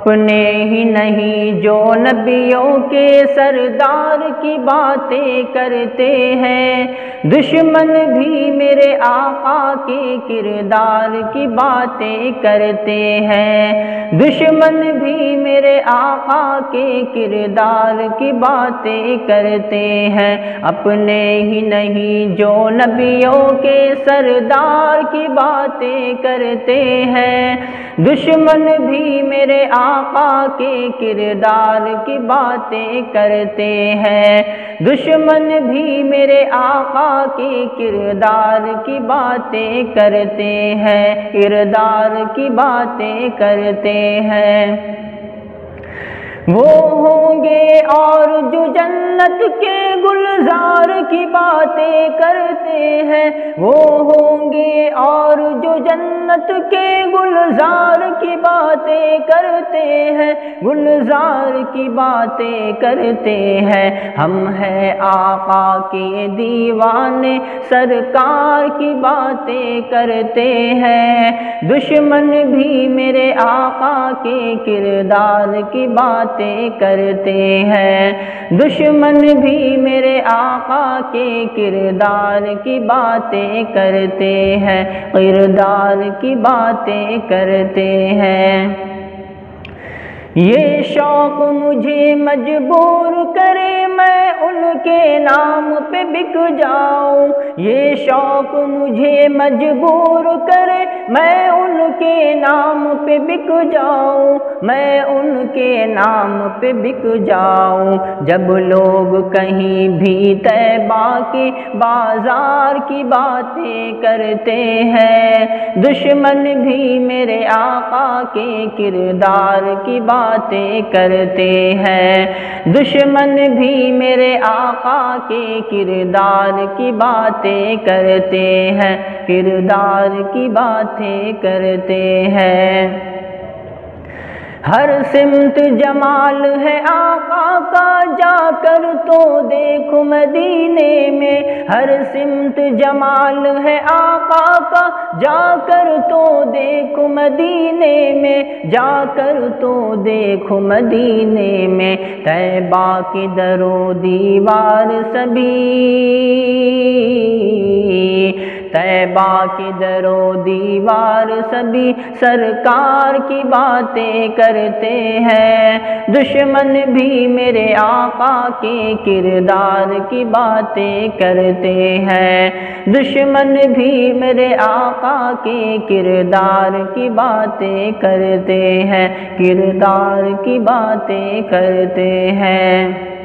اپنے ہی نہیں جو نبیوں کے سردار کی باتیں کرتے ہیں، دشمن بھی میرے آقا کے کردار کی باتیں کرتے ہیں، دشمن بھی میرے آقا کے کردار کی باتیں کرتے ہیں۔ اپنے ہی نہیں جو نبیوں کے سردار کی باتیں کرتے ہیں، دشمن بھی میرے آقا کے کردار کی باتیں کرتے ہیں، دشمن بھی میرے آقا کے کردار کی باتیں کرتے ہیں، کردار کی باتیں کرتے ہیں۔ وہ ہوں گے اور جو جنت کے گلزار کی باتیں کرتے ہیں، وہ ہوں گے اور جو جنت کے گلزار کی باتیں کرتے ہیں، گلزار کی باتیں کرتے ہیں۔ ہم ہیں آقا کے دیوانے، سرکار کی باتیں کرتے ہیں، دشمن بھی میرے آقا کے کردار کی باتیں کرتے ہیں، دشمن بھی میرے آقا کے کردار کی باتیں کرتے ہیں، کردار کی باتیں کرتے ہیں۔ یہ شوق مجھے مجبور کرے میں ان کے نام پہ بک جاؤں، یہ شوق مجھے مجبور کرے میں ان کے نام پہ بک جاؤں، میں ان کے نام پہ بک جاؤں۔ جب لوگ کہیں بھی طیبہ کے بازار کی باتیں کرتے ہیں، دشمن بھی میرے آقا کے کردار کی باتیں کرتے ہیں، دشمن بھی میرے آقا کے کردار کی باتیں کرتے ہیں، کردار کی باتیں کرتے ہیں۔ ہر سمت جمال ہے آقا کا، جا کر تو دیکھ مدینے میں، ہر سمت جمال ہے آقا کا، جا کر تو دیکھ مدینے میں، جا کر تو دیکھ مدینے میں۔ طیبہ کی در و دیوار سبھی، طیبہ کی در و دیوار سبھی سرکار کی باتیں کرتے ہیں، دشمن بھی میرے آقا کے کردار کی باتیں کرتے ہیں، دشمن بھی میرے آقا کے کردار کی باتیں کرتے ہیں، کردار کی باتیں کرتے ہیں۔